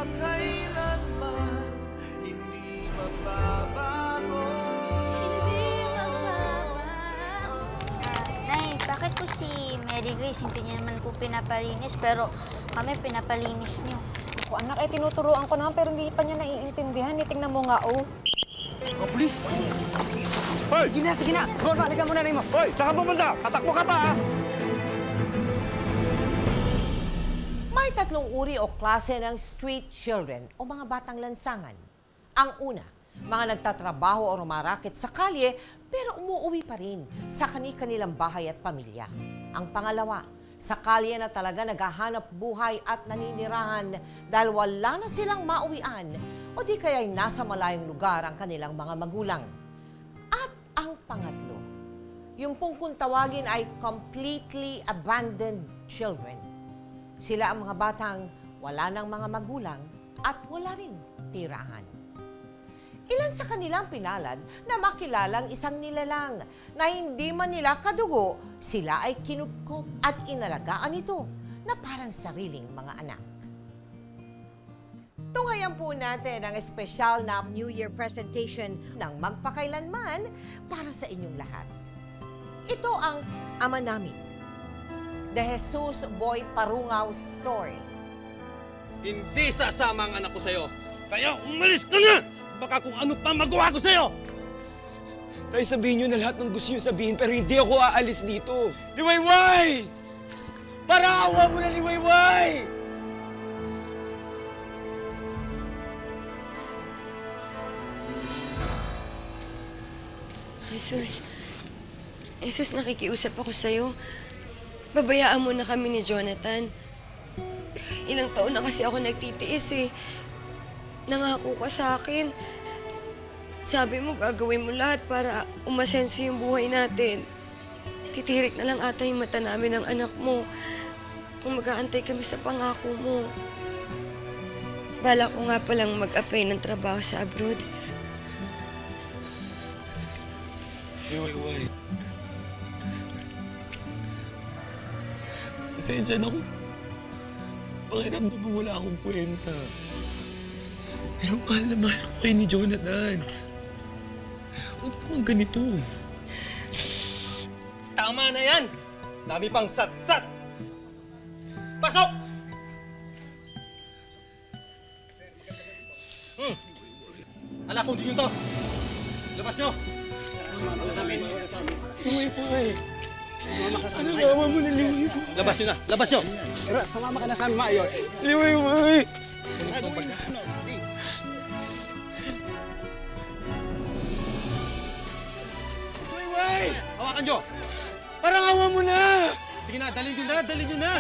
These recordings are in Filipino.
magpakailanman, hindi magbabago. Nay, bakit po si Mary Grace hindi niya naman po pinapalinis pero kami pinapalinis niyo? Ako anak, tinuturuan ko naman pero hindi pa niya naiintindihan. Tingnan mo nga, oh. Oh, please! Hoy! Sige na! Gorma, alikan mo na rin mo! Hoy! Saan ka pumunta? Tatakbo ka pa, ha? May tatlong uri o klase ng street children o mga batang lansangan. Ang una, mga nagtatrabaho o rumarakit sa kalye pero umuuwi pa rin sa kani-kanilang bahay at pamilya. Ang pangalawa, sa kalye na talaga naghahanap buhay at naninirahan dahil wala na silang mauwian o di kaya'y nasa malayong lugar ang kanilang mga magulang. At ang pangatlo, yung pong kung tawagin ay completely abandoned children. Sila ang mga batang wala ng mga magulang at wala ring tirahan. Ilan sa kanilang pinalad na makilalang isang nilalang na hindi man nila kadugo, sila ay kinupkop at inalagaan ito na parang sariling mga anak. Tunghayan po natin ang espesyal na New Year presentation ng Magpakailanman para sa inyong lahat. Ito ang Ama Namin, The Jesus Boy Parungaw Story. Hindi sasama ang anak ko sa'yo. Kaya umalis ka na! Baka kung ano pa magawa ko sa'yo! Tay, sabihin nyo na lahat ng gusto nyo sabihin pero hindi ako aalis dito. Liwayway! Parawa mo na, Liwayway! Jesus, nakikiusap ako sa'yo. Babayaan mo na kami ni Jonathan. Ilang taon na kasi ako nagtitiis eh. Nangako ka sa akin. Sabi mo gagawin mo lahat para umasenso yung buhay natin. Titirik na lang ata yung mata namin ng anak mo kung mag-aantay kami sa pangako mo. Bala ko nga palang mag-apply ng trabaho sa abroad. Liwayway. Pasensya na ko. Pakiramdam mo wala akong kwenta. Pero mahal na mahal ko kayo ni Jonathan. Huwag naman ganito. Tama na yan! Dami pang sat-sat! Pasok! Anak ko, din yun to! Labas nyo! Liwayway. Ano gawa mo na, Liwayway? Labas nyo na! Labas nyo! Tara, sumama ka na sa amin, maayos. Liwayway! Liwayway! Hawakan nyo! Parang awa mo na! Sige na, dalhin nyo na! Dalhin nyo na!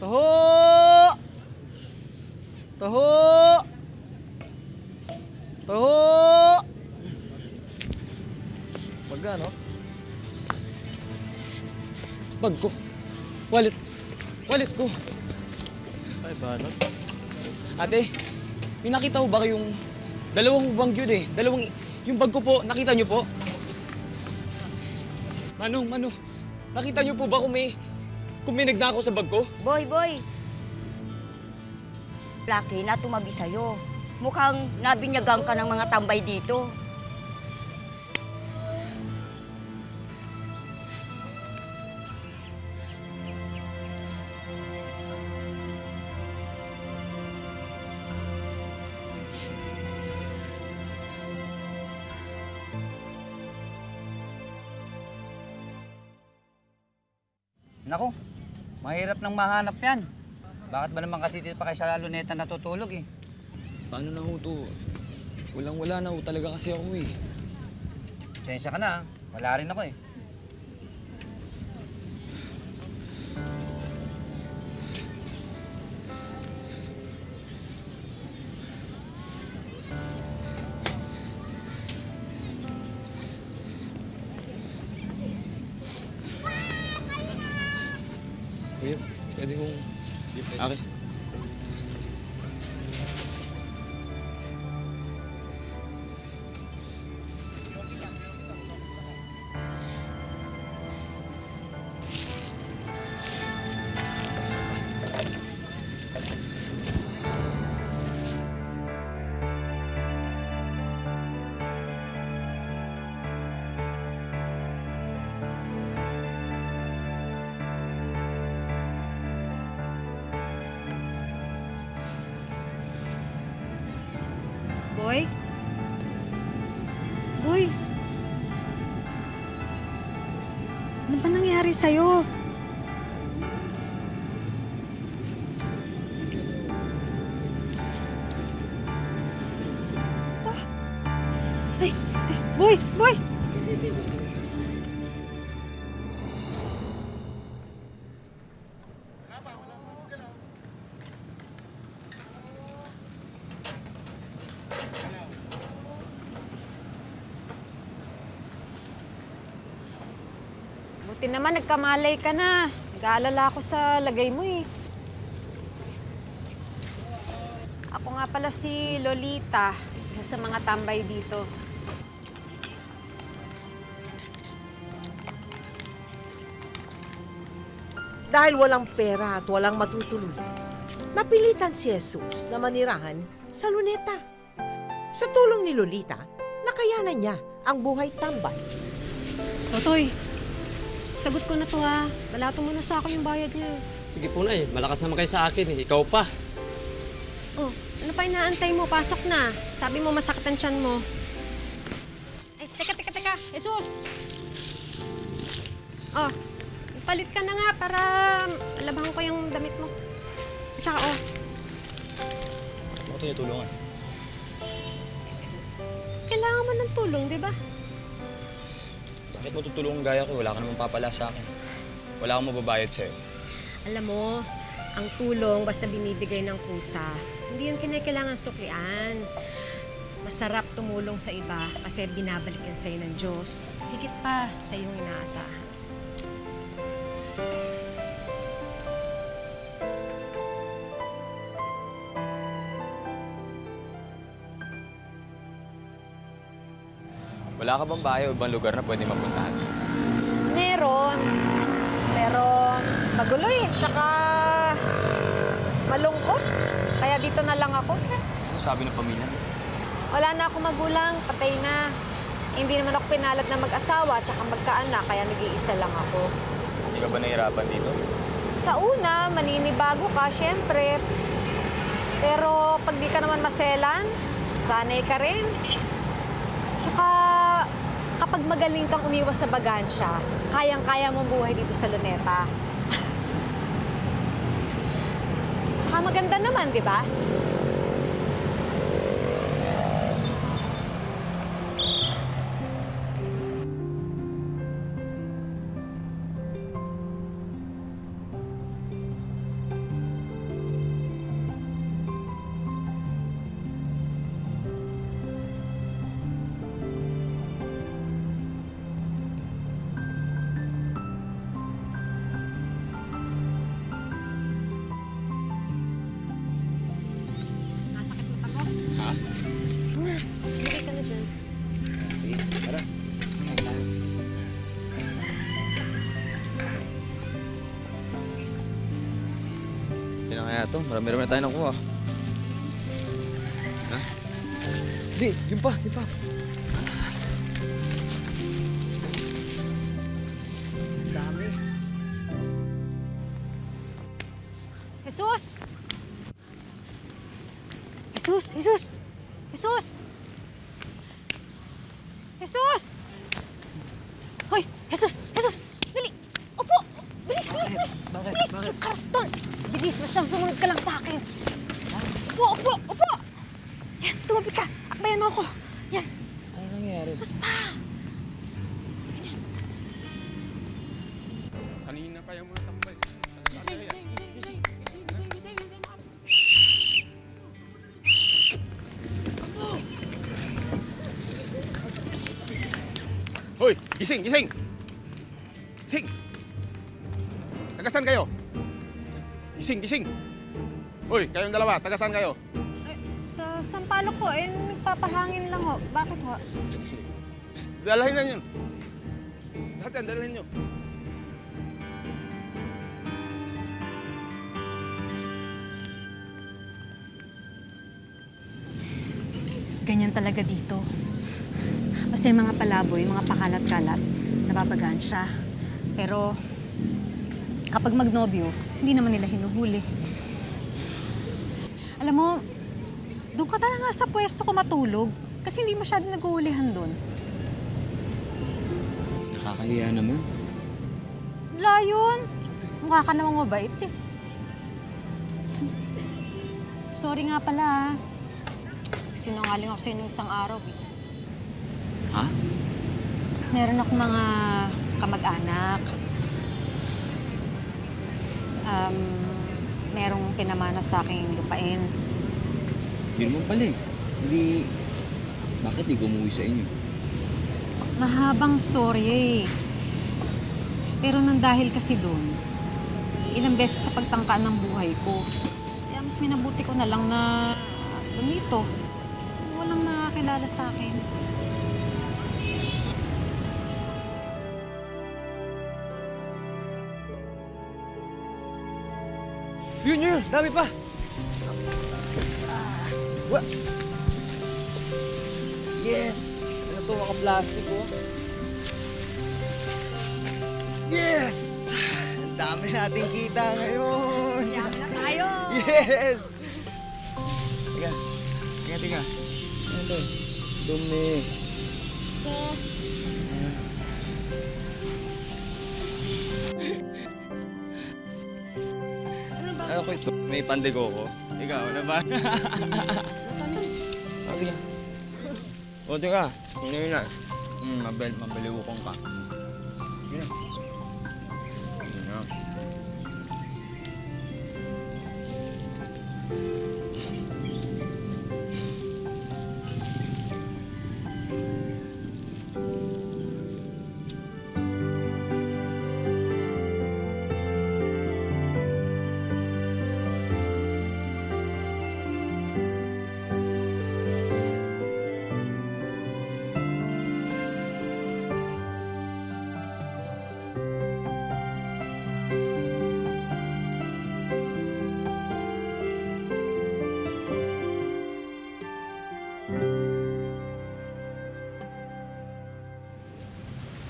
Taho! Taho! Taho! Pagka, no? Bag ko. Wallet. Wallet ko. Ay, balot. Ate, may nakita ko ba kayong dalawang bag yun eh? Yung bag ko po, nakita niyo po? Manong, nakita niyo po ba kung may nagnakaw sa bag ko? Boy! Laki na tumabi sa'yo. Mukhang nabinyagang ka ng mga tambay dito. Naku, mahirap nang mahanap yan. Bakit ba naman kasi dito pa kayo sa luneta natutulog eh? Paano na ho to? Walang-wala na ho talaga kasi ako eh. Pasensya ka na, wala rin ako eh. Kuya, pwede kong... Okay. Boy? Boy? Ano ba nangyari sa'yo? Ah! Ay! Boy! Boy! Buti naman, nagkamalay ka na. Nag-aalala ako sa lagay mo eh. Ako nga pala si Lolita, isa sa mga tambay dito. Dahil walang pera at walang matutuloy, napilitan si Jesus na manirahan sa luneta. Sa tulong ni Lolita, nakayanan niya ang buhay tambay. Totoy, sagot ko na to ha. Balato mo na sa akin yung bayad niya. Sige po na malakas naman kayo sa akin ikaw pa. Oh, ano pa inaantay mo? Pasok na. Sabi mo masakit ang tiyan mo. Ay, teka. Jesus! Oh, palit ka na nga para labahan ko yung damit mo. At saka, oh. Ako tayo tulungan. Kailangan mo ng tulong, di ba? Bakit mo tutulungan gaya ko? Wala ka namang papala sa akin. Wala akong mababayad sa'yo. Alam mo, ang tulong basta binibigay ng kusa, hindi yan kinakailangan suklian. Masarap tumulong sa iba kasi binabalik yan sa'yo ng Diyos. Higit pa sa iyong inaasahan. Wala ka bang bahay o ibang lugar na pwede mapuntahan? Meron. Pero magulo eh. Tsaka malungkot. Kaya dito na lang ako. Ano sabi ng pamilya? Wala na ako magulang. Patay na. Hindi naman ako pinalad na mag-asawa tsaka magkaanak. Kaya nag-iisa lang ako. Hindi ka ba nahihirapan dito? Sa una, maninibago ka, syempre. Pero pag di ka naman maselan, sanay ka rin. Tsaka kapag magaling kang umiwas sa bagansya, kayang-kaya mong buhay dito sa Luneta. Tsaka maganda naman, di ba? Masakit mo tako? Ha? Hindi ka na dyan. Sige, tara. Hindi na kaya to. Marami-rami na tayo nakuha. Ha? Hindi, yun pa. Dami. Jesus! Jesus! Jesus! Jesus! Jesus! Hoy! Jesus! Jesus! Dali! Opo! Bilis! Bilis! Bilis! Basta sumunod ka lang sa akin. Upo, upo, upo! Yan, tumabi ka. Akbayan mo ako. Yan. Ano nangyari? Basta. Kanina pa yung mga tambay. Hoy, gising, gising! Gising! Tagasan kayo? Gising, gising! Hoy, kayong dalawa, tagasan kayo? Sa Sampaloc ko, nagpapahangin lang ho. Bakit ho? Dalahin na nyo. Lahat yan, dalahin nyo. Ganyan talaga dito. Kasi mga palaboy, mga pakalat-kalat, nababagaan siya. Pero kapag magnobyo, hindi naman nila hinuhuli. Alam mo, doon ka talaga sa pwesto ko matulog. Kasi hindi masyadong naghuhulihan doon. Nakakahiya naman. Wala yun. Mukha ka namang mabait eh. Sorry nga pala ha. Sinungaling ako sa inyo isang araw eh. Ha? Meron akong mga kamag-anak. Merong pinamana sa aking lupain. Yun mo pala eh. Hindi... Bakit di umuwi sa inyo? Mahabang story eh. Pero nang dahil kasi doon, ilang beses na pagtangkaan ng buhay ko. Kaya mas minabuti ko na lang na dumito. Walang nakakilala sa akin. Yun! Dami pa! What? Yes! Ano to, mga plastic oh? Yes! Ang dami nating kita ngayon! Yami na tayo! Yes! Teka. Ano to? Dumi. Sus! Ano ko ito? May pandigo ko. Ikaw, ano ba? Sige. O, teka. Yun na. Mabaliwukong ka. Yun na. Yun na.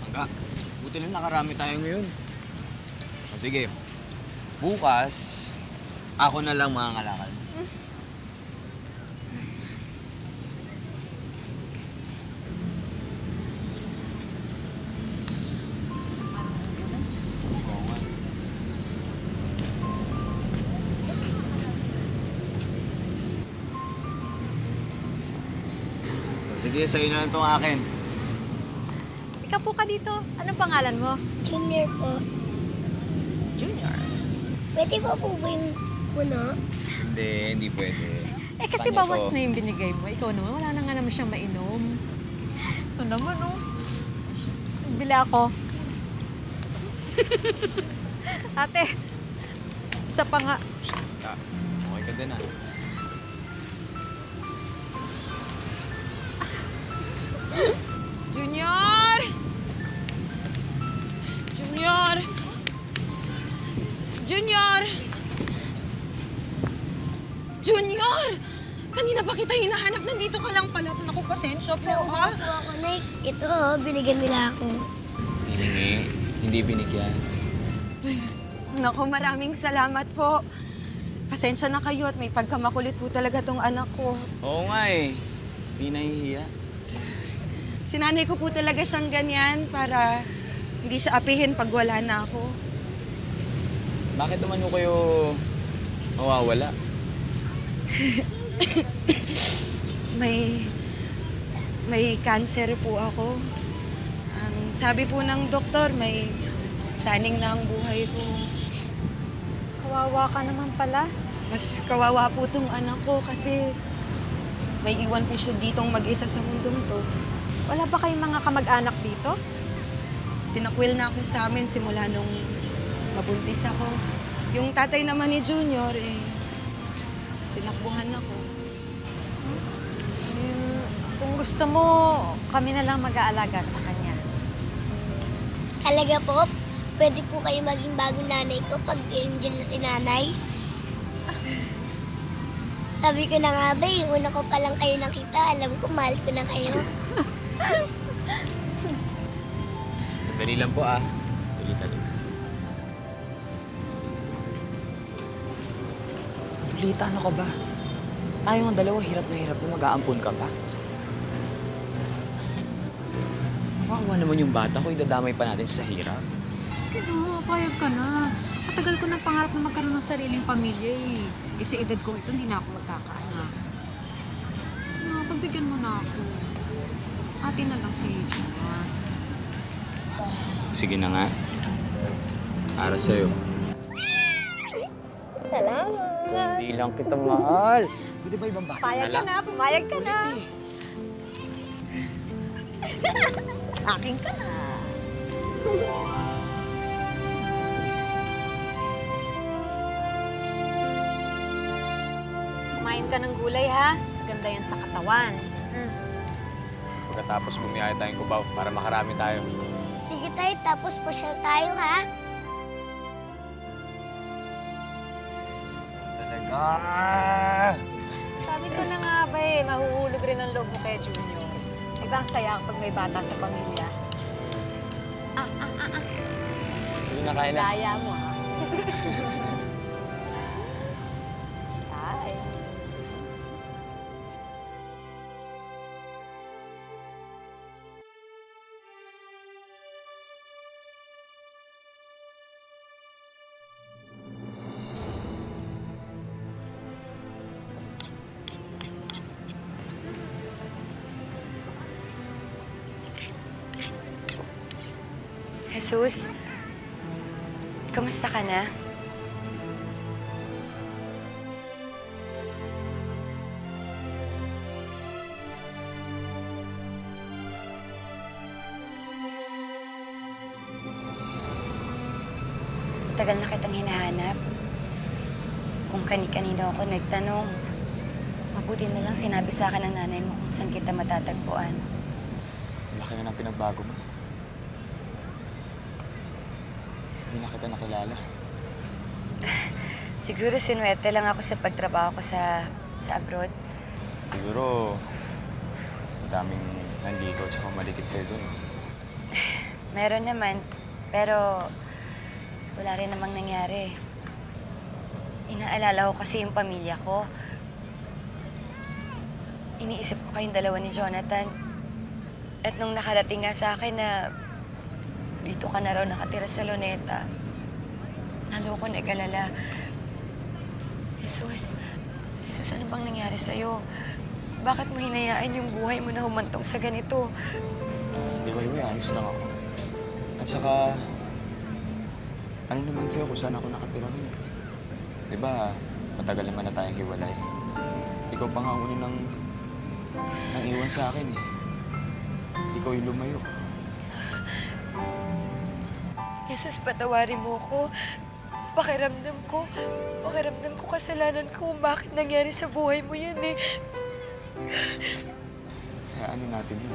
Hangga, buti na nakarami tayo ngayon. O sige, bukas, ako na lang mga kalakal. Oo nga. O sige, sa'yo na lang itong akin. Ikaw po ka dito. Anong pangalan mo? Junior po. Junior. Pwede pa po ba yung puno? Hindi pwede. Eh kasi Paano bawas to? na yung binigay mo. Ikaw naman, wala na nga naman siyang mainom. Ito naman, oh. Bili ako. Ate, isa pa nga. Ah, okay ka din ah. Junior! Junior! Junior! Junior! Kanina pa kita hinahanap, nandito ka lang pala. Naku, pasensya po, ha? Po ako, Nay. Ito, binigyan nila ako. Hindi binigyan. Naku, maraming salamat po. Pasensya na kayo at may pagkamakulit po talaga tong anak ko. Oo nga eh. Hindi nahihiya. Sinanay ko po talaga siyang ganyan para hindi siya apihin pag wala na ako. Bakit naman ho kayo mawawala. May cancer po ako. Ang sabi po ng doktor, may taning na ang buhay ko. Kawawa ka naman pala. Mas kawawa po tong anak ko kasi may iwan po siya ditong mag-isa sa mundong to. Wala ba kayong mga kamag-anak dito? Tinakwil na ako sa amin simula nung mabuntis ako. Yung tatay naman ni Junior, tinakbuhan ako. Kung gusto mo, kami na lang mag-aalaga sa kanya. Talaga po, pwede po kayo maging bagong nanay ko pag angel na si nanay. Sabi ko na nga ba, yung una ko pa lang kayo nakita, alam ko mahal ko na kayo. Sandali lang po ah. Dali. Lita, ano ka ba? Tayong ang dalawa, hirap na mag-aampon ka pa. Makawa naman yung bata ko, idadamay pa natin sa hirap. Sige no, payag ka na. Matagal ko ng pangarap na magkaroon ng sariling pamilya eh. Kasi edad ko ito, hindi na ako magkakaanak. Pagbigyan mo na ako. Ate na lang si Gina. Sige na nga. Para sa'yo. Salamat! Hindi lang kita mahal. Pwede ba ibang bata Payag ka na, pumayag ka na. Akin ka na. Kumain ka ng gulay, ha? Maganda yan sa katawan. Pagkatapos bumiyaya tayong Cubao para makarami tayo. Sige tayo, tapos pasyal tayo ha. Talaga! Sabi ko na nga ba mahuhulog rin ang loob mo kay Junior. Ibang saya kapag may bata sa pamilya. Sige na, kain na. Daya mo, ha? Kain. Jesus, kamusta ka na? Matagal na kitang hinahanap. Kung kani-kanino ako nagtanong, mabuti na lang sinabi sa akin ng nanay mo kung saan kita matatagpuan. Laki na ng pinagbago mo. Hindi na kita nakilala. Siguro sinuwerte lang ako sa pagtrabaho ko sa abroad. Siguro, daming nandito at saka malikit sa'yo dun. Meron naman, pero wala rin namang nangyari. Inaalala ko kasi yung pamilya ko. Iniisip ko kayong dalawa ni Jonathan. At nung nakarating nga sa akin na dito ka na raw nakatira sa Luneta, lalo ko nag-alala. Jesus, ano bang nangyari sa'yo? Bakit mo hinayaan yung buhay mo na humantong sa ganito? Di ba, ayos lang ako. At saka, ano naman sa'yo kung saan ako nakatira ngayon? Di ba, matagal naman na tayong hiwalay. Ikaw pa nga uni nang iwan sa akin eh. Ikaw yung lumayo. Jesus, patawarin mo ko. Pakiramdam ko kasalanan ko kung bakit nangyari sa buhay mo yan eh. Kaya ano natin yun?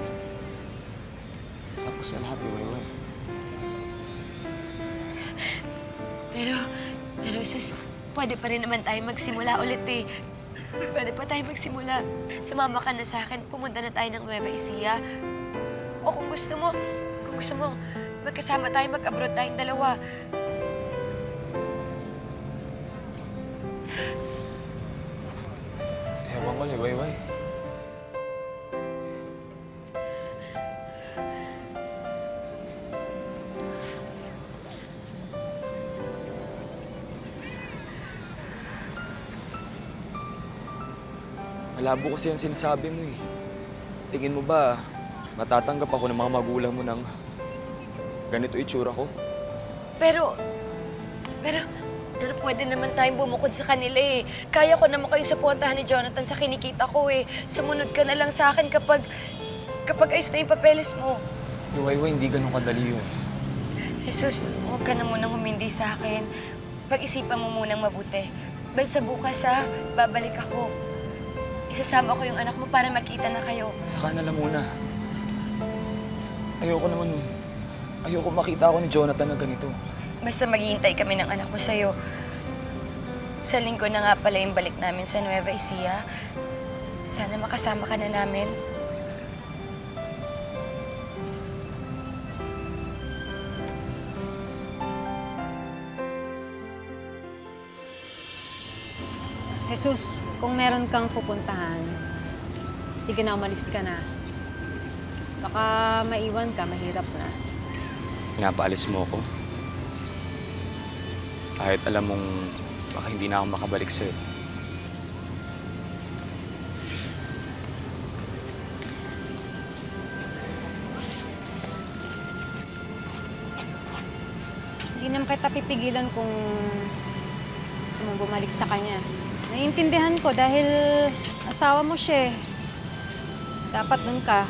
Tapos sa lahat, iwayway. Pero sus, pwede pa rin naman tayo magsimula ulit eh. Pwede pa tayo magsimula. Sumama ka na sa akin, pumunta na tayo ng Nueva Ecija. O kung gusto mo, magkasama tayo, mag-abroad tayong dalawa. Ewan ko, liwayway. Malabo kasi ang sinasabi mo eh. Tingin mo ba, matatanggap ako ng mga magulang mo ng ganito itsura ko? Pero pwede naman tayong bumukod sa kanila eh. Kaya ko naman kayo supportahan ni Jonathan sa kinikita ko eh. Sumunod ka na lang sa akin kapag ayos na yung papeles mo. Luwayway, hindi ganun kadali yun. Jesus, huwag ka na munang humindi sa akin. Pag-isipan mo munang mabuti. Basta bukas babalik ako. Isasama ko yung anak mo para makita na kayo. Saka na lang muna. Ayoko makita ako ni Jonathan na ganito. Basta maghihintay kami ng anak mo sa'yo. Sa linggo na nga pala yung balik namin sa Nueva Ecija. Sana makasama ka na namin. Jesus, kung meron kang pupuntahan, sige na, umalis ka na. Baka maiwan ka, mahirap na. Pinapaalis mo ako. Kahit alam mong baka hindi na ako makabalik sa'yo. Hindi naman kita pipigilan kung gusto mong bumalik sa kanya. Naiintindihan ko dahil asawa mo siya eh. Dapat dun ka.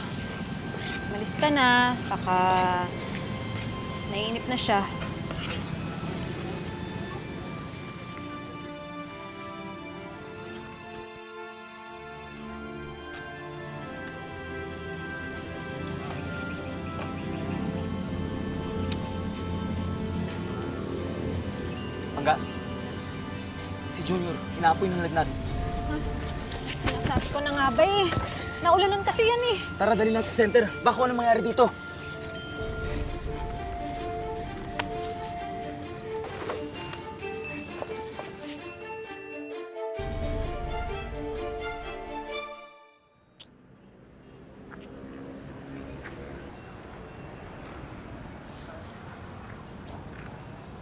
Malis ka na, baka naiinip na siya. Mangga, si Junior, inaapoy ng lagnat. Sinasabi ko na nga ba eh. Naulanan kasi yan eh. Tara, dali natin sa center. Baka ano mangyari dito.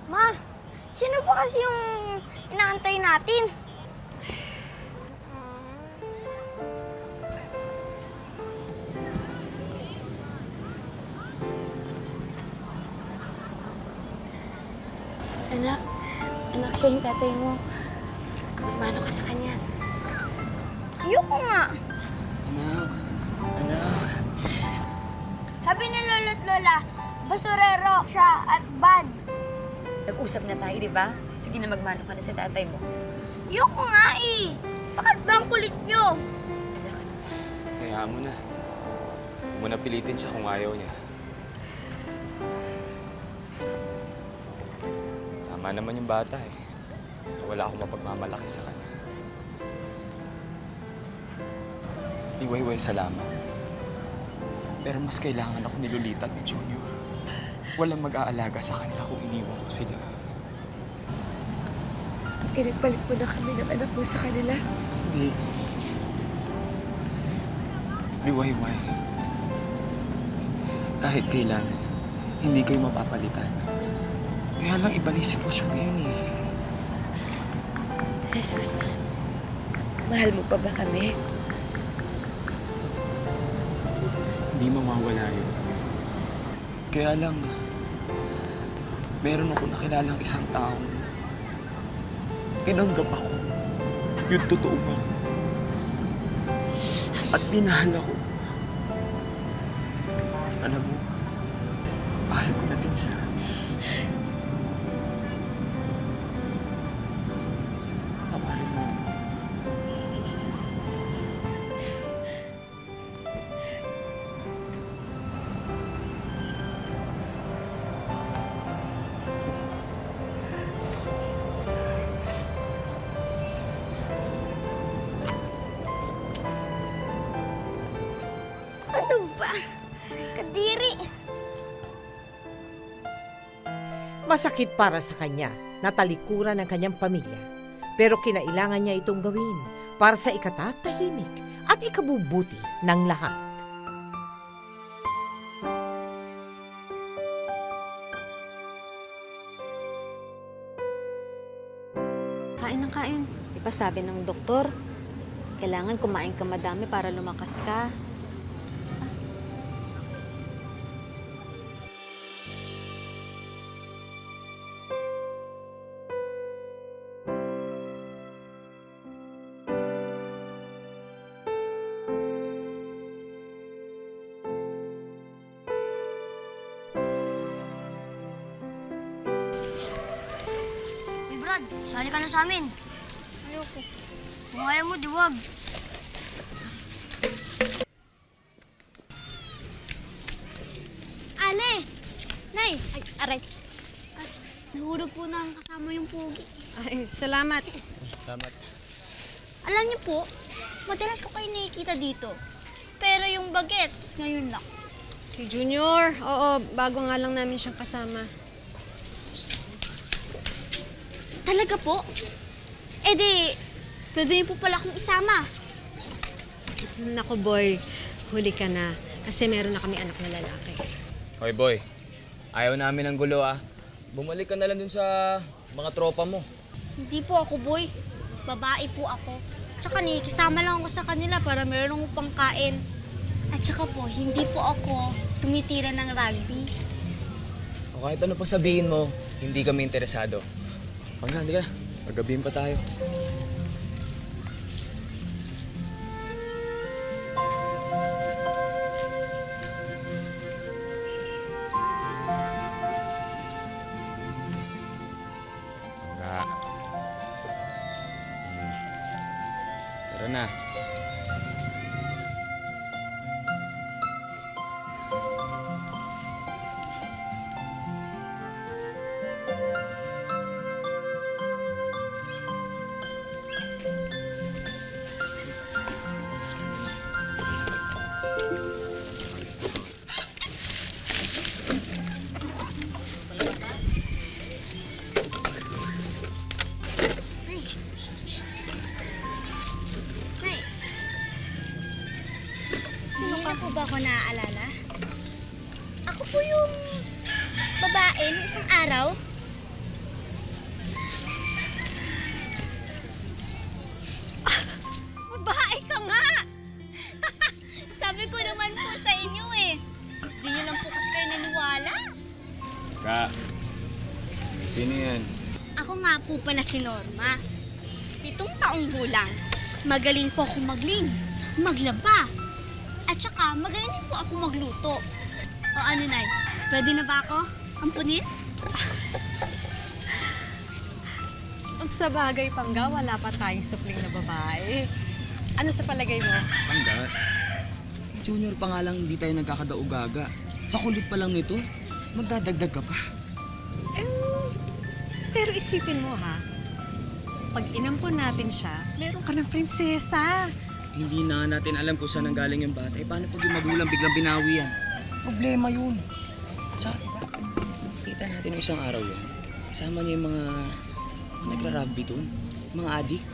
Ma, sino ba kasi yung inaantay natin? Anak siya yung tatay mo. Magmano ka sa kanya. Ayoko nga. Anak. Sabi ni lolo't lola, basurero siya at bad. Nag-usap na tayo, di ba? Sige na, magmano ka na sa tatay mo. Ayoko nga eh. Bakit ba ang kulit nyo? Kaya mo na. Huwag mo na pilitin siya kung ayaw niya. Tama naman yung bata eh. Wala akong mapagmamalaki sa kanya. Iwayway, salamat. Pero mas kailangan ako ni Lolita at ni Junior. Walang mag-aalaga sa kanila kung iniwan ko sila. Pinagpalit mo na kami ng anak mo sa kanila. Hindi. Liwayway. Kahit kailan, hindi kayo mapapalitan. Kaya lang iba na yung sitwasyon ngayon eh. Jesus, mahal mo pa ba kami? Hindi mawawala yun. Kaya lang, meron ako nakilalang isang taong tinanggap ako. Yung totoo ako. At minahal ako. Alam mo, mahal ko na din siya. Tawarin mo. Ano ba? Kadiri. Masakit para sa kanya na talikuran ng kanyang pamilya. Pero kinailangan niya itong gawin para sa ikatatahimik at ikabubuti ng lahat. Kain ng kain. Di ba sabi ng doktor, Kailangan kumain ka madami para lumakas ka. Hey Brad, sali ka na sa amin. Ayoko. Kung ayaw mo, diwag. Ale! Nay! Ay, aray. Nahulog po na ang kasama yung pogi. Ay, salamat. Salamat. Alam niyo po, madalas ko kayo nakikita dito. Pero yung bagets, ngayon lang. Si Junior, oo, bago nga lang namin siyang kasama. Talaga po? Eh di, pwede niyo po pala akong isama. Naku boy, huli ka na. Kasi meron na kami anak na lalaki. Hoy boy, ayaw namin ng gulo ah. Bumalik ka na lang dun sa mga tropa mo. Hindi po ako, boy. Babae po ako. Tsaka nakikisama lang ako sa kanila para meron akong pangkain. At tsaka po, hindi po ako tumitira ng rugby. O kahit ano pa sabihin mo, hindi kami interesado. Pangga, hindi ka na. Magabihin pa tayo. Pangga. Tara na. Nay! Sino ka po ba ako naaalala? Ako po yung babae nung isang araw. Babae ka nga! Sabi ko naman po sa inyo eh. Hindi niyo lang po kasi kayo naniwala. Ka. Sino yan? Ako nga po pala si Norma. 7 taong gulang. Magaling po ako maglinis, maglaba. At saka magaling din po ako magluto. O ano, Nay? Pwede na ba ako? Ampunin? Ang sa bagay, Pangga, wala pa tayong supling na babae. Ano sa palagay mo? Pangga. Junior pa nga lang hindi tayo nagkakadaugaga. Sa kulit pa lang nito, magdadagdag ka pa. Pero isipin mo ha, pag inampon natin siya, meron ka ng prinsesa. Hindi na nga natin alam kung saan nanggaling yung bata. Eh, paano pag yung magulang biglang binawi yan? Problema yun. At saka, diba? Kita natin yung isang araw yan. Kasama niya yung mga nagra-rugby dun. Mga adik.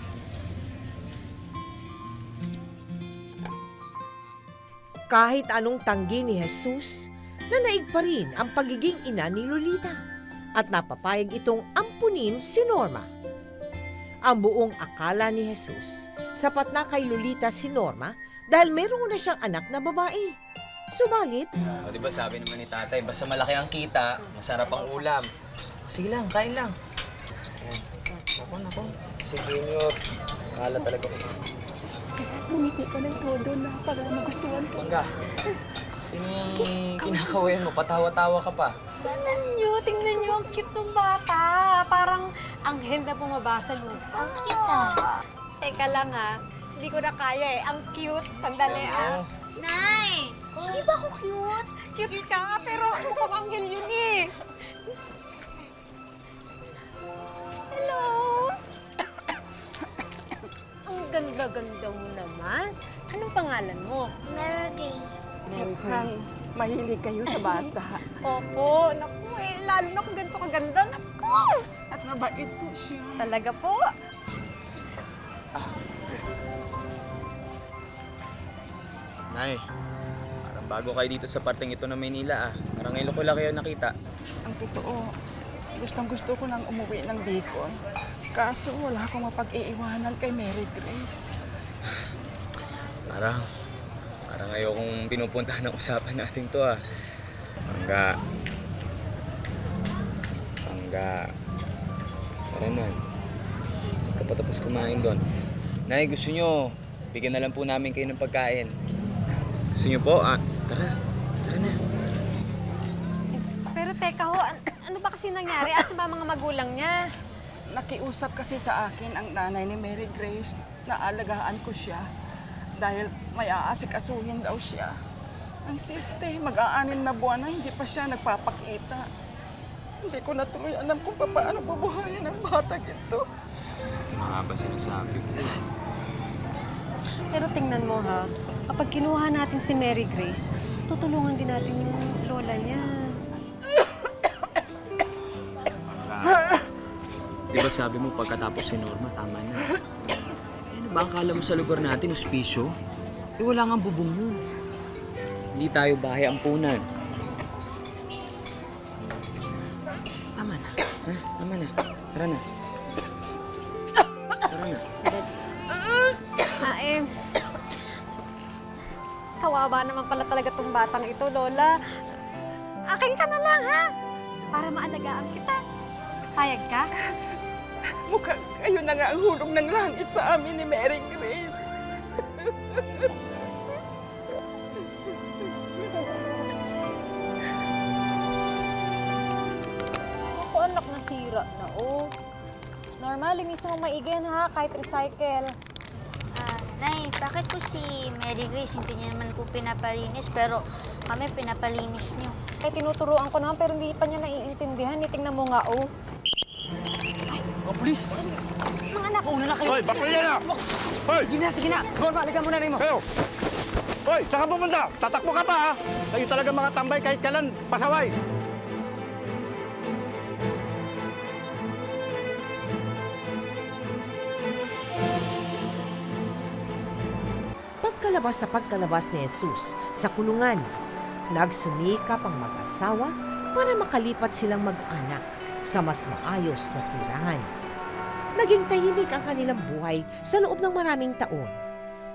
Kahit anong tanggi ni Jesus, nanaig pa rin ang pagiging ina ni Lolita at napapayag itong ampunin si Norma. Ang buong akala ni Jesus, sapat na kay Lolita si Norma dahil meron na siyang anak na babae. Subalit, O, diba sabi naman ni tatay, basta malaki ang kita, masarap ang ulam. Sige lang, kain lang. Nako. Si Junior, akala talaga ko. Bumiti ka ng todo na para magustuhan ko. Pangga, sino yung kinakawayan mo? Patawa-tawa ka pa. Tingnan niyo, ang cute ng bata. Parang anghel na bumaba sa lupa. Ang cute ah. Teka lang ha, hindi ko na kaya eh. Ang cute. Sandali ah. Nay! Hindi ba ako cute? Cute ka, pero mukhang anghel yun eh. Hello! Ang ganda-ganda mo naman. Anong pangalan mo? Mary Grace. Mary Grace. Mahilig kayo sa bata. Opo. Naku eh, lalo na kung ganito kaganda. Naku! At mabait po siya. Talaga po. Nay, parang bago kayo dito sa parteng ito ng Maynila ah. Parang ngayon ko lang kayo nakita. Ang totoo, gustong-gusto ko nang umuwi ng Bicol. Kaso wala akong mapag-iiwanan kay Mary Grace. Parang ayokong pinupuntahan ng usapan natin to ah. Pangga. Tara na. Hindi ka pa tapos kumain doon. Nay, gusto nyo, bigyan na lang po namin kayo ng pagkain. Gusto nyo po? Tara na. Pero teka ho, ano ba kasi nangyari? Asa ba mga magulang niya? Nakiusap kasi sa akin ang nanay ni Mary Grace na alagaan ko siya dahil may aasikasuhin daw siya. Ang siste, mag-aanin na buwan na hindi pa siya nagpapakita. Hindi ko na tuloy alam kung paano bubuhayin ang batang ito. Ito na nga ba sinasabi ko? Pero tingnan mo ha, kapag kinuha natin si Mary Grace, tutulungan din natin yung lola niya. Di ba sabi mo pagkatapos si Norma, tama na? Ano ba akala mo sa lugar natin, ospisyo? Wala nga bubong yun. Hindi tayo bahay ampunan. Tama na. Tama na. Tara na. Kawawa naman pala talaga tong batang ito, Lola. Akin ka na lang, ha? Para maalagaan kita. Payag ka? Mukhang kayo na nga ang hulog ng langit sa amin ni Mary Grace. Ako, anak, nasira na, oh. Normal, linisin mo maigin, ha? Kahit recycle. Nay, bakit po si Mary Grace hindi niya naman po pinapalinis pero kami pinapalinis niyo? Eh, tinuturuan ko naman pero hindi pa niya naiintindihan. Tingnan mo nga, oh. Oh, please! Mga anak! Mauna na kayo! Hoy, bakla yan na! Hoy! Sige na! Norma, aligan mo na rin mo! Kayo! Hoy, saan ka pumunta? Tatakbo ka pa ha! Kayo talaga mga tambay kahit kailan, pasaway! Pagkalabas ni Jesus sa kulungan, nagsumikap ang mag-asawa para makalipat silang mag-anak sa mas maayos na tirahan. Naging tahimik ang kanilang buhay sa loob ng maraming taon.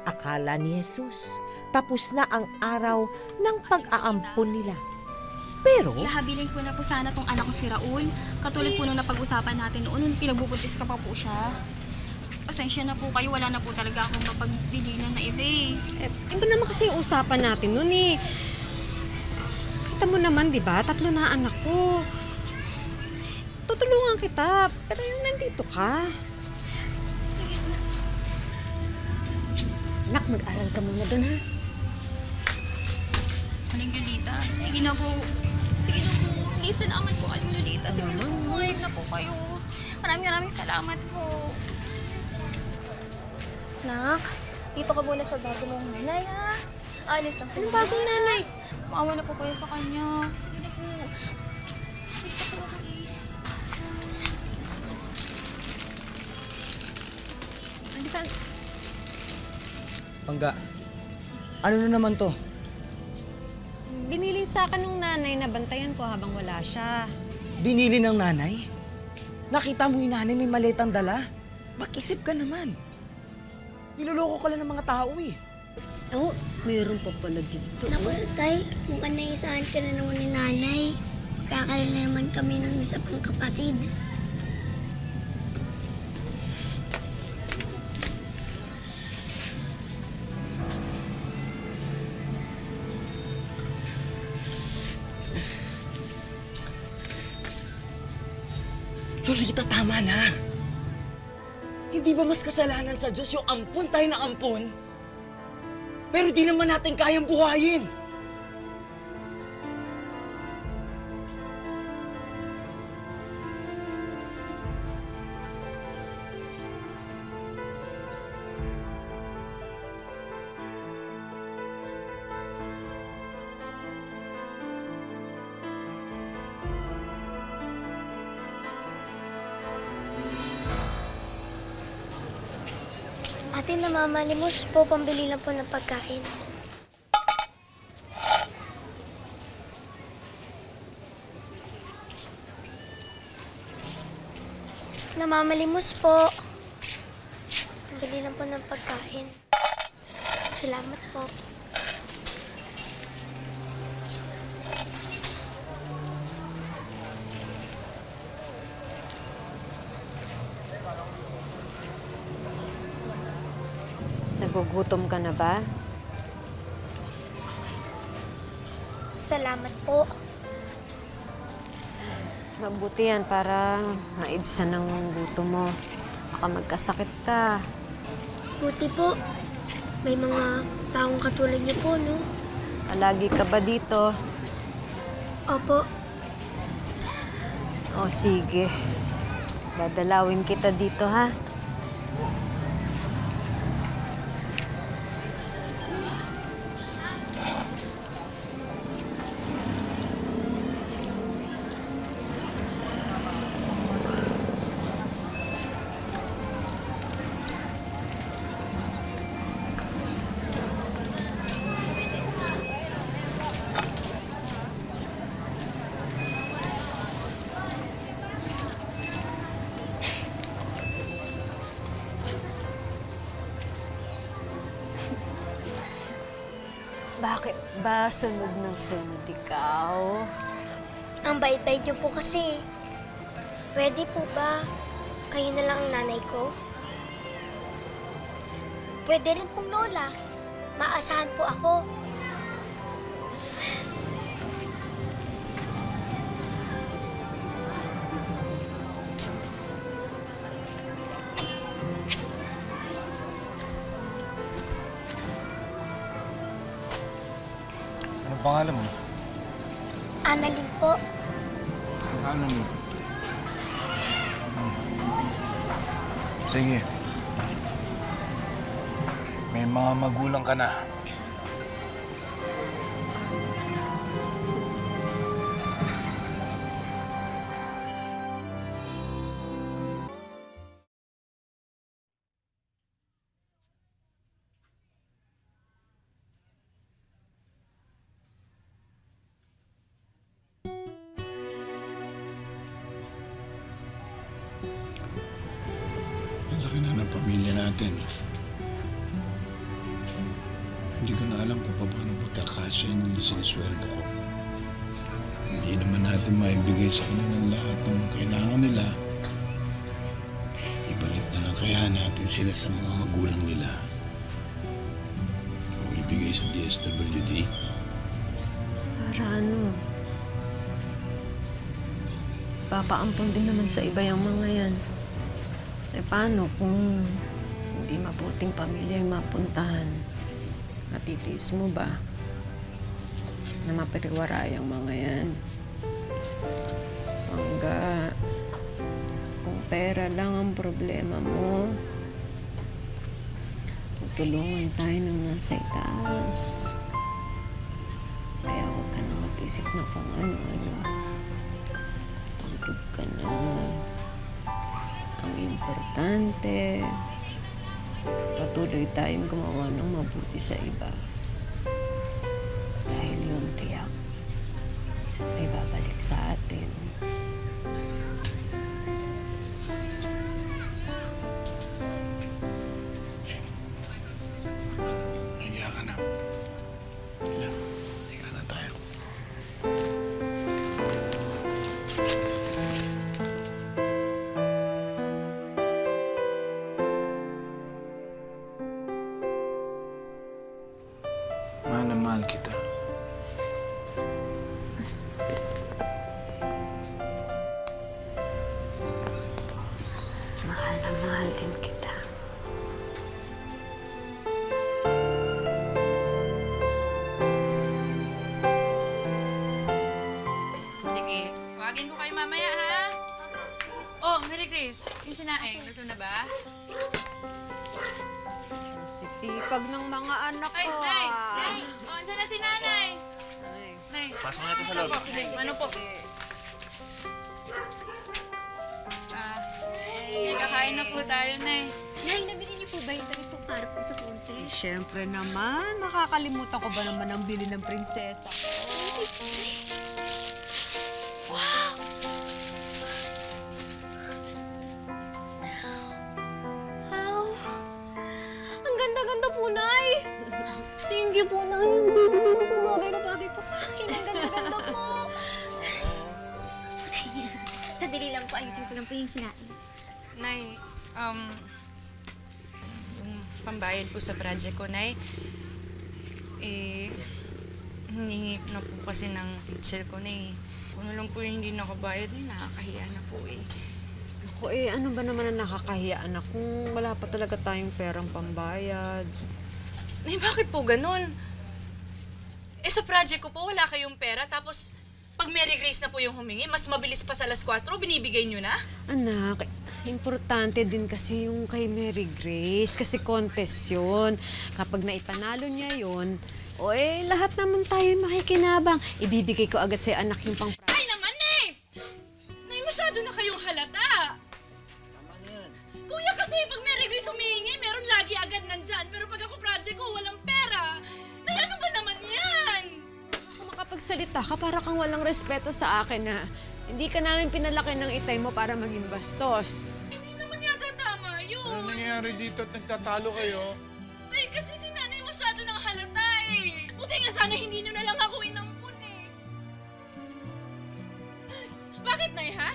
Akala ni Jesus, tapos na ang araw ng pag-aampon nila. Pero Ihabilin ko na po sana tong anak ko si Raul. Katulad po nung napag-usapan natin noon, nung pinagbubuntis ka pa po siya. Pasensya na po kayo, wala na po talaga akong mapagbilinan na iba eh. Iba naman kasi yung usapan natin nun, eh. Kita mo naman, di ba? 3 na anak ko. Tutulungan kita, pero yung nandito ka. Anak, mag-aral ka muna dun, ha? Aling Lolita, sige na po. Sige na po. Listen naman po, Aling Lolita. Sige na po, mahal na po kayo. Maraming salamat po. Nak, dito ka muna sa bago mong nanay, ha? Alis lang po. Anong bagong nanay? Maawa na po kayo sa kanya. Sige na po. Dito po ako eh. Halika. Pangga, ano na naman to? Binili sa akin ng nanay na bantayan ko habang wala siya. Binili ng nanay? Nakita mo yung nanay may maletang dala? Mag-isip ka naman. Niloloko ka lang ng mga tao eh. Oh, mayroon pa pala dito. Naku, tay, mukhang naisahan ka na naman ni nanay. Kakaroon na naman kami ng isa pang kapatid. Lolita, tama na. Hindi ba mas kasalanan sa Diyos yung ampun tayo ng ampun? Pero di naman natin kayang buhayin. Ate, namamalimos po, pambili lang po ng pagkain. Namamalimos po. Pambili lang po ng pagkain. Salamat po. Nagugutom ka na ba? Salamat po. Mabuti yan para maibsan ang gutom mo. Baka magkasakit ka. Buti po. May mga taong katulad niyo po, no? Palagi ka ba dito? Opo. O sige. Dadalawin kita dito, ha? Bakit ba sunod ng sunod ikaw? Ang bait-bait niyo po kasi. Pwede po ba kayo na lang ang nanay ko? Pwede rin pong lola. Maasahan po ako. Ano pangalan mo? Annalyn po. Ano mo? Sige. May mga magulang ka na. Ang laki na ng pamilya natin. Hindi ko na alam kung paano pagkakasya yung sinisweldo ko. Hindi naman natin maibigay sa kanila lahat ng kailangan nila. Ibalik na lang kaya natin sila sa mga magulang nila. O ibigay sa DSWD. Para ano? Papaampon din naman sa iba yung mga yan. Eh paano kung hindi mabuting pamilya yung mapuntahan? Matitiis mo ba na mapariwara yung mga yan? Hangga kung pera lang ang problema mo, tutulungan tayo nung nasa itaas. Kaya huwag ka na mag-isip na kung ano-ano. Tulog ka na. Ang importante, patuloy tayong gumawa ng mabuti sa iba. Dahil yun tiyak, may babalik sa atin. Higa ka na. Higa na tayo. Mahal na mahal kita. Mahal na mahal din kita. Sige, tawagin ko kayo mamaya, ha? Oh, Mary Grace, yung sinaing, luto na ba? Sisipag ng mga anak Ay, ko. Nay! Nay! Oh, andyan na si Nanay! Ay. Nay, Pasok na ito sa loob. sige, ano po? Nay, kakain na po tayo, Nay. Nay, nabili niyo po ba yung damit po para po sa konti? Siyempre naman, makakalimutan ko ba naman ang bili ng prinsesa ko? Wow! Ang ganda-ganda po, Nay! Sandali lang po, ayusin ko lang po yung sinain. Nay, yung pambayad po sa project ko, Nay, hiningi na po kasi ng teacher ko na Kung ano lang po yung hindi nakabayad, nakakahiya na po Ako ano ba naman ang nakakahiya, anak, kung wala pa talaga tayong perang pambayad? Nay, bakit po ganun? Sa project ko po, wala kayong pera, tapos pag Mary Grace na po yung humingi, mas mabilis pa sa alas 4, binibigay nyo na? Anak, importante din kasi yung kay Mary Grace kasi contest yun. Kapag naipanalo niya yun, lahat naman tayo makikinabang. Ibibigay ko agad sa anak yung pang... Ay naman Nay, masyado na kayong halata! Tama na yan. Kuya, kasi pag Mary Grace humingi, meron lagi agad nandyan. Pero pag ako project ko, walang pera. Nay, ano ba naman yan? Kung makapagsalita ka, para kang walang respeto sa akin na hindi ka namin pinalaki ng itay mo para maging bastos. Hindi naman yata tama yun. Ano nangyayari dito at nagtatalo kayo? Tay, kasi si nanay masyado nang halata Buti nga sana hindi nyo na lang ako inampun Bakit, Nay, ha?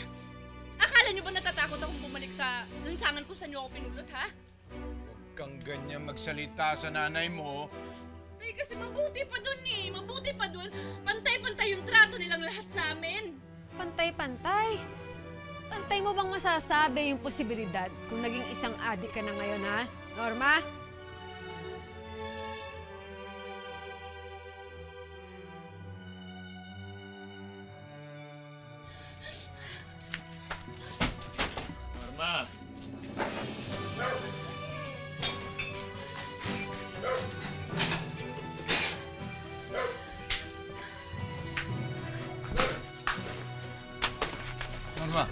Akala nyo ba natatakot akong bumalik sa lansangan kung saan nyo ako pinulot, ha? Huwag kang ganyan magsalita sa nanay mo. Tay, kasi mabuti pa dun Mabuti pa dun. Pantay-pantay yung trato nilang lahat sa amin. Pantay-pantay? Pantay mo bang masasabi yung posibilidad kung naging isang adik ka na ngayon, ha? Norma? Norma! Norma!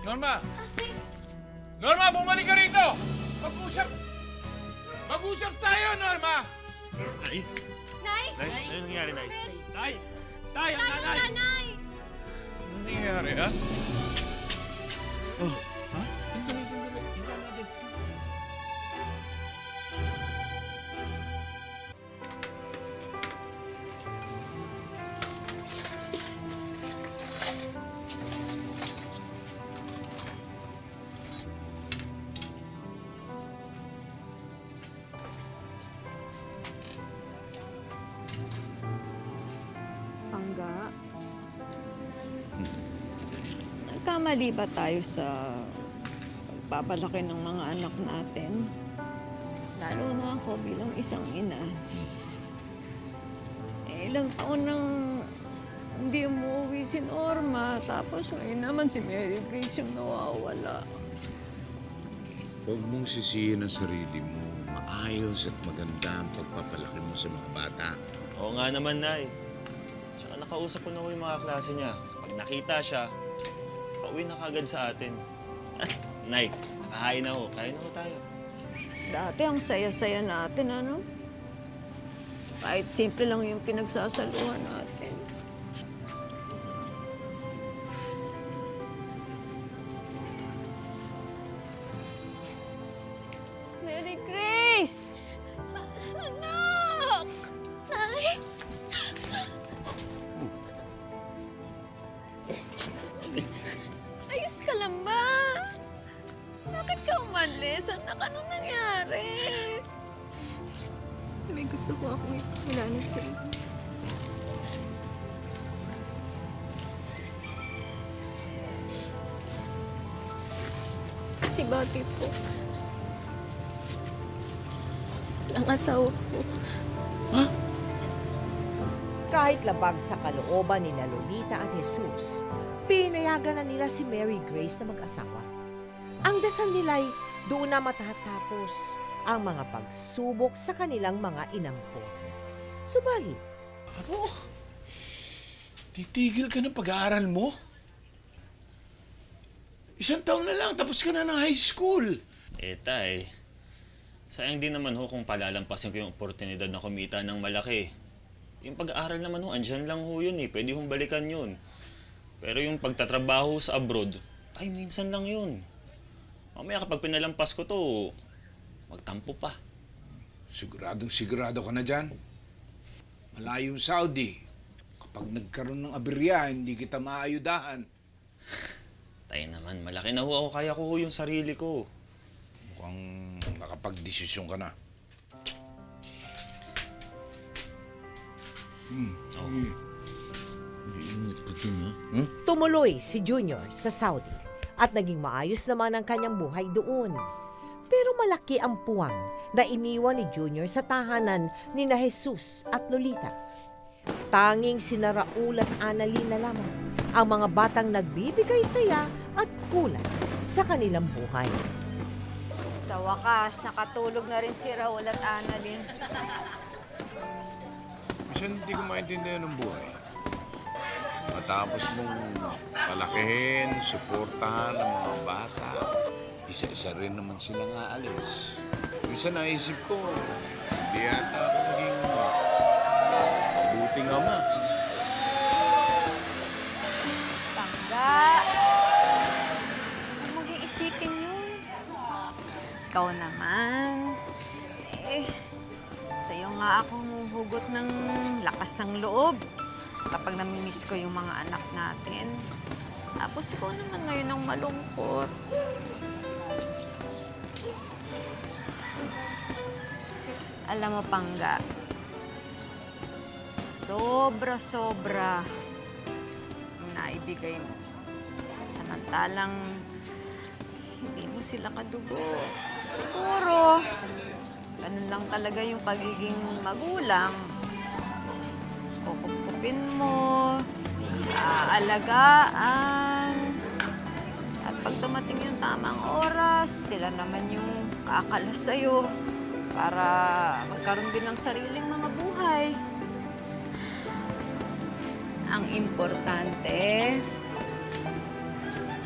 Norma! Norma, bumalik ka rito! Mag-usap! Mag-usap tayo, Norma! Nay! Nay! Nay, ano nangyari, Nay? Tay! Tay, ang nanay! Nanay! Ano nangyayari, ha? Oh, ha? Sandali. Hintahan natin. Pangga, nagkamali ba tayo sa pagpapalaki ng mga anak natin? Lalo na ako bilang isang ina. Ilang taon nang hindi umuwi si Norma, tapos ngayon naman si Mary Grace yung nawawala. Huwag mong sisihin ang sarili mo. Maayos at maganda ang pagpapalaki mo sa mga bata. Oo nga naman, Nay. Tsaka nakausap ko na ho yung mga klase niya. Pag nakita siya, pauwi na kagad sa atin. Nay, nakahain na ho. Kain na ho tayo. Dati ang saya-saya natin, ano? Kahit simple lang yung pinagsasaluhan natin. Mary Grace! Anak! Nay! Ayos ka lang ba? Bakit ka umalis? Anak, anong nangyari? May gusto ko akong ipakilala sa'yo. Si Bati po. Ang asawa ko. Kahit labag sa kalooban ni Lolita at Jesus, pinayagan na nila si Mary Grace na mag-asawa. Ang dasal nila'y doon na matatapos ang mga pagsubok sa kanilang mga inampon. Subalit, Ano? Titigil ka ng pag-aaral mo? 1 taon na lang, tapos ka na ng high school. Tay, sayang din naman ho kung palalampasin ko yung oportunidad na kumita ng malaki. Yung pag-aaral naman ho, andyan lang ho yun Pwede hong balikan yun. Pero yung pagtatrabaho sa abroad, ay minsan lang yun. Mamaya kapag pinalampas ko to, magtampo pa. Sigurado ka na dyan. Malayong Saudi. Kapag nagkaroon ng aberya, hindi kita maayudahan. Tayo naman, malaki na ho ako. Kaya ko ho yung sarili ko. Mukhang nakapag-desisyon ka na. Sige. Iingat ka dun, ha? Tumuloy si Junior sa Saudi at naging maayos naman ang kanyang buhay doon. Pero malaki ang puwang na iniwan ni Junior sa tahanan ni na Jesus at Lolita. Tanging sina Raul at Annalyn na lamang ang mga batang nagbibigay saya at kulay sa kanilang buhay. Sa wakas, nakatulog na rin si Raul at Annalyn. Minsan hindi ko maintindihan ng buhay. Matapos mong palakihin, suportahan ang mga bata, isa-isa rin naman silang aalis. Minsan naisip ko, hindi yata ako naging mabuting ama. Pangga! Huwag mong iisipin yun. Ikaw naman. Sa'yo nga ako huhugot ng lakas ng loob kapag namimiss ko yung mga anak natin. Tapos ikaw naman ngayon ang malungkot. Alam mo, Pangga, sobra-sobra ang naibigay mo. Samantalang hindi mo sila kadugo. Siguro, ganun lang talaga yung pagiging magulang. Kukupkupin mo, aalagaan. At pag dumating yung tamang oras, sila naman yung kakalas sa'yo para magkaroon din ng sariling mga buhay. Ang importante,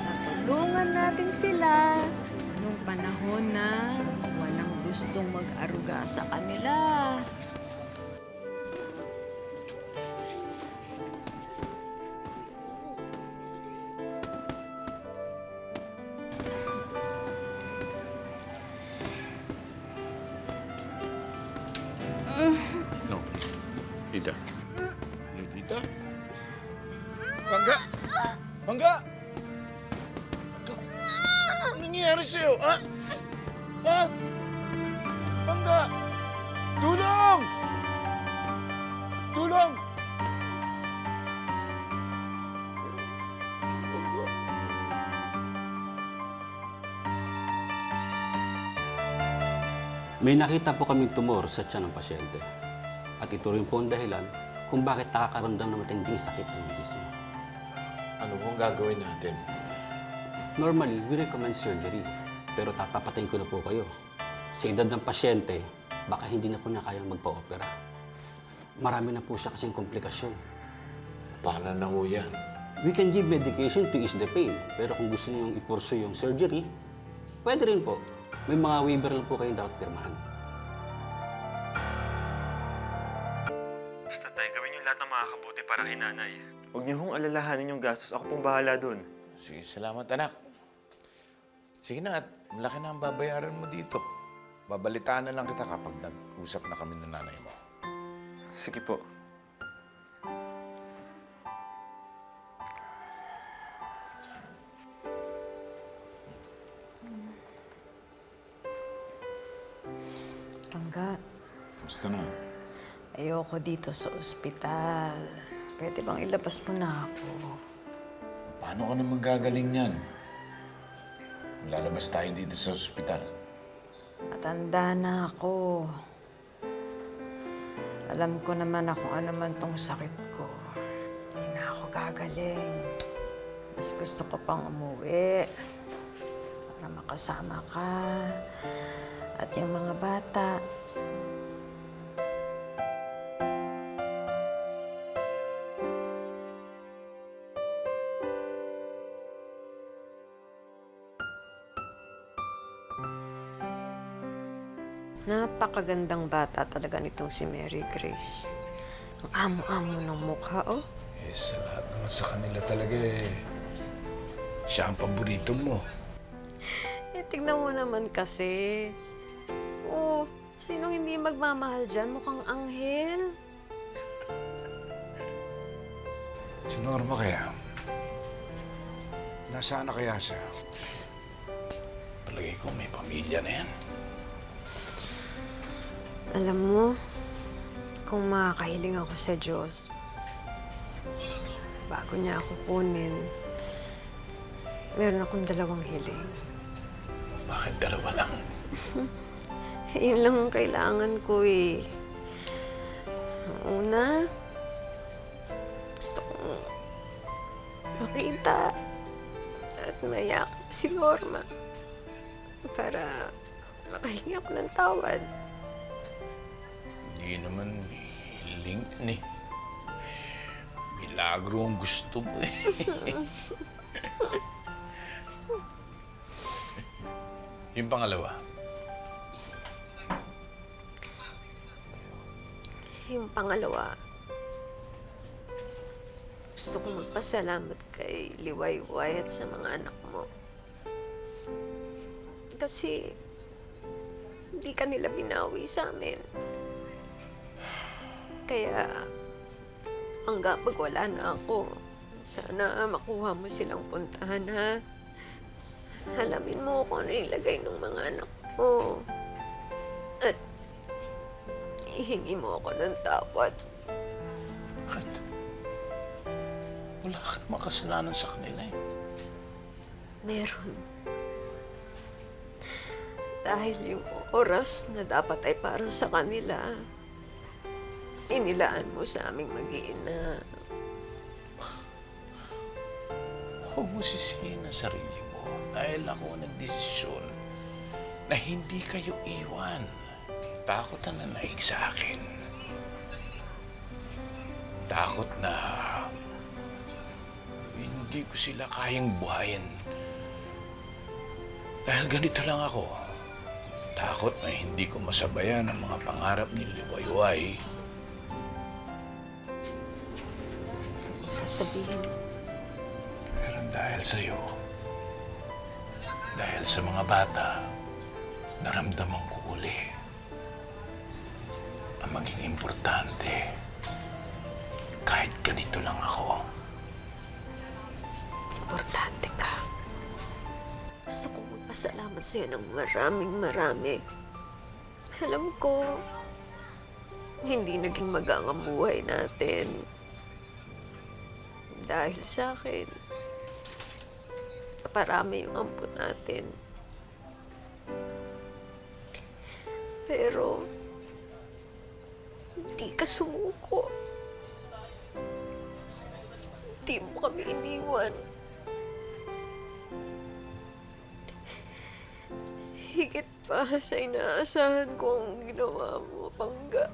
natulungan natin sila nung panahon na walang gustong mag-aruga sa kanila. No. Tita. No, tita? Pangga! Pangga! Ano nangyayari sa'yo, ha? Ha? Pangga! Tulong! Tulong! May nakita po kaming tumor sa tiyan ng pasyente. At ito rin po ang dahilan kung bakit nakakaramdam ng matinding sakit ang misis mo. Ano kung gagawin natin? Normally, we recommend surgery. Pero tatapatin ko na po kayo. Sa edad ng pasyente, baka hindi na po niya kayang magpa-opera. Marami na po siya kasing komplikasyon. Paano na ho yan? We can give medication to ease the pain. Pero kung gusto niyo i-pursue yung surgery, pwede rin po. May mga waiver lang po kayong dapat pirmahan. Basta tayo, gawin yung lahat ng makakabuti para kay nanay. Huwag niyo hong alalahanin yung gastos. Ako pong bahala dun. Sige, salamat anak. Sige na, at malaki na ang babayaran mo dito. Babalitaan na lang kita kapag nag-usap na kami ng nanay mo. Sige po. Pangga, Basta na. ayoko dito sa ospital. Pwede bang ilabas mo na ako? Paano ka naman gagaling yan? Lalabas tayo dito sa ospital. Matanda na ako. Alam ko naman na kung ano man tong sakit ko. Hindi na ako gagaling. Mas gusto ko pang umuwi para makasama ka at yung mga bata. Napakagandang bata talaga nitong si Mary Grace. Ang amo-amo ng mukha, oh. Eh, sa lahat naman sa kanila talaga siya ang paborito mo. Eh, tignan mo naman kasi. Oh, sino hindi magmamahal dyan? Mukhang anghel. Si Norma kaya? Nasaan na kaya siya? Palagay ko may pamilya na yan. Alam mo, kung makakahiling ako sa Diyos, bago niya ako kunin, meron akong 2 hiling. Bakit 2 lang? Yun lang ang kailangan ko eh. Ang una, gusto kong makita at mayakap si Norma para makahingi ako ng tawad. Hindi naman hiling yan eh. Milagro ang gusto mo eh. Yung pangalawa. Yung pangalawa, gusto kong magpasalamat kay Liwayway at sa mga anak mo. Kasi hindi ka nila binawi sa amin. Kaya hanggang pag wala na ako, sana makuha mo silang puntahan, ha? Halamin mo kung ano ilagay ng mga anak mo. At ihingi mo ako ng tawad. Bakit? Wala ka namang kasalanan sa kanila eh. Meron. Dahil yung oras na dapat ay para sa kanila, inilaan mo sa aming mag-iina. Huwag mo sisihin ang sarili mo dahil ako nagdesisyon na hindi kayo iwan. Takot na nanaig sa akin. Takot na hindi ko sila kayang buhayin. Dahil ganito lang ako. Takot na hindi ko masabayan ang mga pangarap ni Liwayway. Ano sasabihin? Pero dahil sa'yo, dahil sa mga bata, naramdaman ko uli ang maging importante kahit ganito lang ako. Importante ka. Gusto kong magpasalamat sa'yo ng marami. Alam ko, hindi naging magaan ang buhay natin. Dahil sa akin, parami yung ampun natin. Pero, hindi ka sumuko. Hindi mo kami iniwan. Higit pa sa inaasahan kong ginawa mo, Pangga.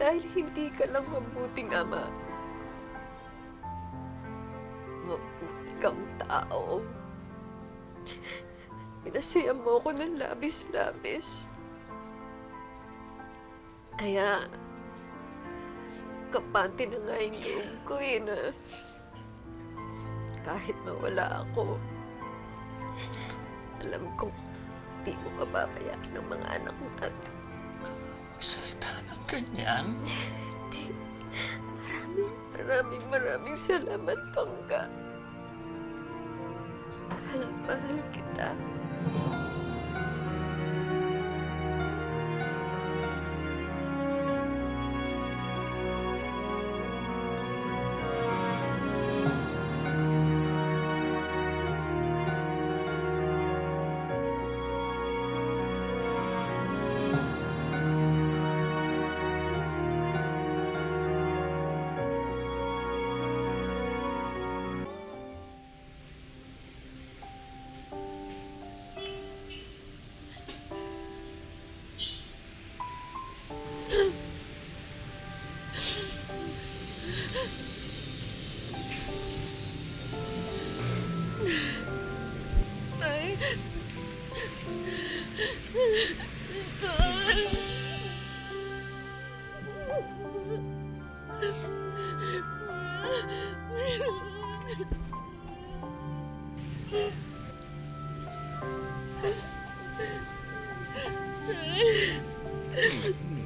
Dahil hindi ka lang mabuting ama. Mabuti kang tao. Pinasaya mo ako ng labis-labis. Kaya, kampante na nga yung loob ko eh na kahit mawala ako, alam kong di mo pababayaan ng mga anak natin. Magsalita ng ganyan? Maraming salamat, Pangga. Mahal kita.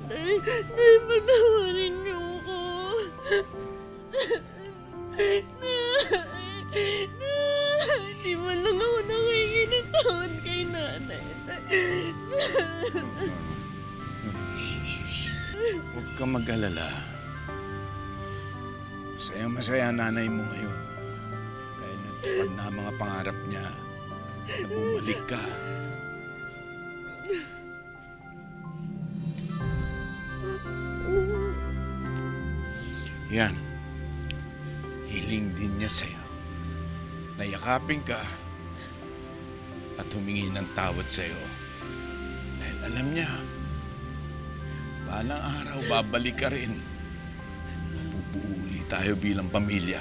Ay, patawarin niyo ako. kang mag-alala. Masayang-masaya ang nanay mo ngayon. Dahil natupad na ang mga pangarap niya na bumalik ka. Yan. Hiling din niya sa'yo. Nayakapin ka at humingi ng tawad sa'yo. Dahil alam niya, balang araw babalik ka rin. Mabubuo uli tayo bilang pamilya.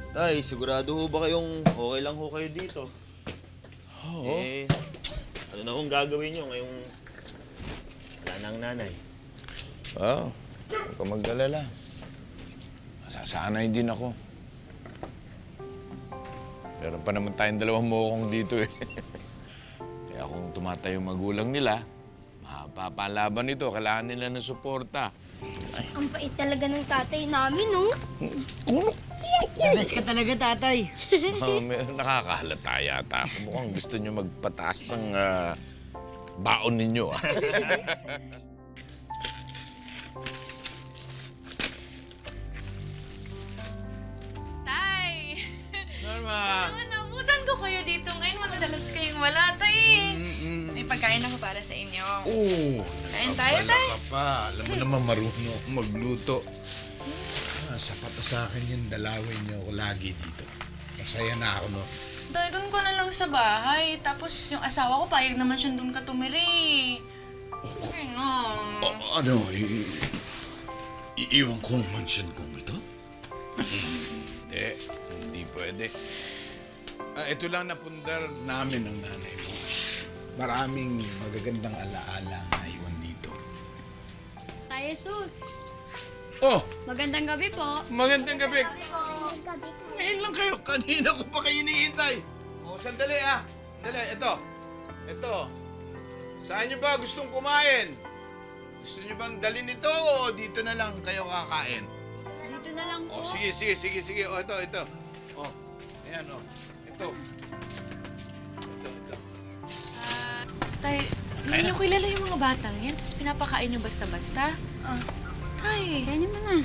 Tay, sigurado ho ba kayong okay lang ho kayo dito? Oo. Ano na hong gagawin nyo ngayong wala na ang nanay? Oo. Huwag ka mag-alala. Masasanay din ako. Meron pa naman tayong dalawang mukong dito eh. Kaya kung tumatay yung magulang nila, mapapalaban nito. Kailangan nila ng suporta. Ang bait talaga ng tatay namin, no? Best ka talaga, tatay. Nakakahalata yata. Mukhang gusto nyo magpataas ng baon ninyo. Tay! Norma! Naman, nabutan ko kayo dito ngayon. Madadalas kayong wala, tay. May pagkain ako para sa inyo. Oo! Kain tayo, tay. Ka pa. Alam mo naman, marunong ako magluto. Sapat na sa akin yung dalawin niyo ako lagi dito. Masaya na ako, no? Tay, doon ko na lang sa bahay. Tapos yung asawa ko, payag naman siya doon ka tumiri. Ano? Ano, iiwan ko ang mansion kong ito? Hindi pwede. Ito lang napundar namin ng nanay mo. Maraming magagandang alaala na iwan dito. Tay Jesus, Oh! magandang gabi po. Magandang gabi! Ngayon lang kayo. Kanina ko pa kayo hinihintay. Sandali ah. Sandali, ito. Saan niyo ba gustong kumain? Gusto niyo bang dalhin ito o dito na lang kayo kakain? Dito na lang po. Sige. Ito. Ayan, Ito. Tay, hindi niyo kilala yung mga batang yan, tapos pinapakain niyo basta-basta. Tay. Kaya naman na.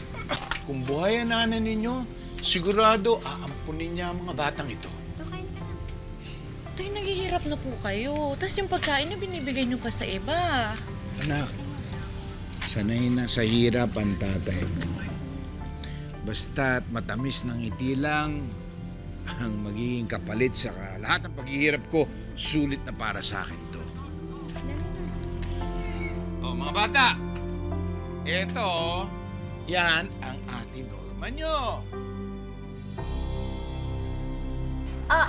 Kung buhay ang nanay ninyo, sigurado aampunin niya ang mga batang ito. Ito, kain ka na. Tay, naghihirap na po kayo. Tapos yung pagkain na binibigay niyo pa sa iba. Anak, sanay na sa hirap ang tatay mo. Basta't matamis ng ngiti lang ang magiging kapalit sa lahat ng paghihirap ko, sulit na para sa akin to. Oh, mga bata! Ito, yan ang ate Norma nyo.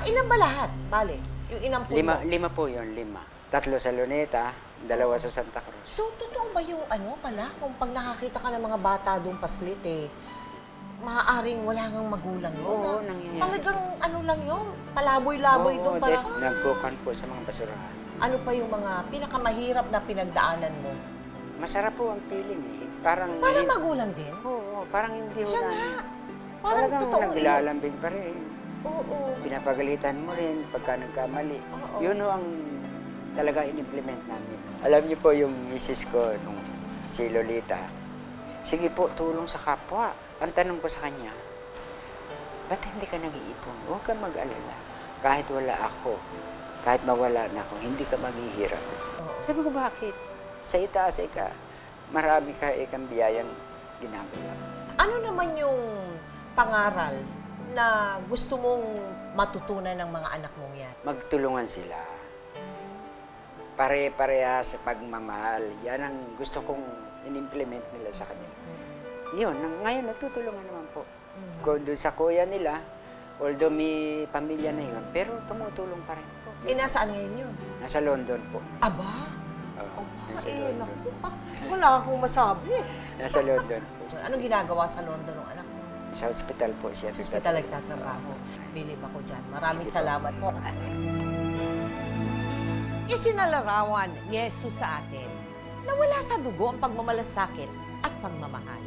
Ilan ba lahat, Bale? Yung inampun mo? Lima po yun, 5. 3 sa Luneta, 2 sa Santa Cruz. So, totoo ba yung pala? Kung pag nakakita ka ng mga bata doon paslit maaaring wala ngang magulang yun. Oo, nangyayari. Talagang lang yun, palaboy-laboy doon para... Nagkukan po sa mga basurahan. Ano pa yung mga pinakamahirap na pinagdaanan mo? Masarap po ang feeling eh. Parang magulang din? Oo, parang hindi Siya na. nga. Parang Talagang totoo naglalambing pa rin. Oo. Pinapagalitan mo rin pagka nagkamali. Oo. Yun ho ang talaga in-implement namin. Alam niyo po yung misis ko, nung si Lolita, sige po, tulong sa kapwa. Ang tanong ko sa kanya, ba't hindi ka nag-iipon? Huwag kang mag-alala. Kahit wala ako, kahit mawala na ako, hindi ka maghihirap. Sabi ko, bakit? Sa itaas ka, marami ka ikang biyayang ginagawa. Ano naman yung pangaral na gusto mong matutunan ng mga anak mong yan? Magtulungan sila. Pare-pareha sa pagmamahal. Yan ang gusto kong in-implement nila sa kanila. Yun, ngayon natutulungan naman po. Kung doon sa kuya nila, although may pamilya na yun, pero tumutulong pa rin po. Nasaan ngayon yun? Nasa London po. Aba? Nasa London. Naku, wala akong masabi. Nasa London po. Anong ginagawa sa London ng anak mo? Sa hospital po siya. Sa hospital nagtatrabaho. Bilib ako dyan. Maraming salamat po. Isinalarawan ni Jesus sa atin na wala sa dugo ang pagmamalasakit at pagmamahal.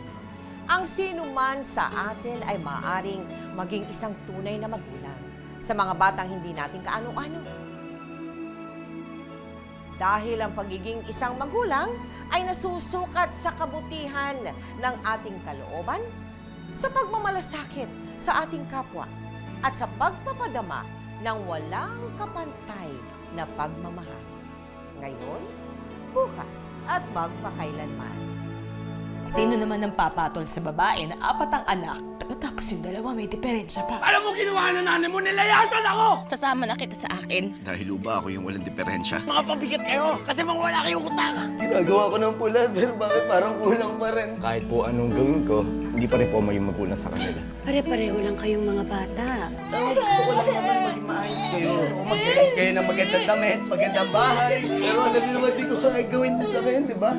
ang sino man sa atin ay maaaring maging isang tunay na magulang sa mga batang hindi natin kaano-ano. Dahil ang pagiging isang magulang ay nasusukat sa kabutihan ng ating kalooban, sa pagmamalasakit sa ating kapwa, at sa pagpapadama ng walang kapantay na pagmamahal. Ngayon, bukas, at magpakailanman. Sino naman ang papatol sa babae na 4 ang anak, tapos yung 2 may diferensya pa? Alam mo, ginawa na nanay mo, nilayasan ako! Sasama na kita sa akin. Dahil ba ako yung walang diferensya? Mga pabigat kayo, kasi mga wala kayong utak! Ginagawa ko ng pula, pero bakit parang kulang pa rin? Kahit po anong gawin ko, hindi pa rin po may magulang sa kanila. Pare-pareho lang kayong mga bata. Gusto ko lang naman maging maayos kayo. Magkaroon kayo ng magandang damit, magandang bahay. Pero alam niyo naman, di ko kaya gawin sa akin, di ba?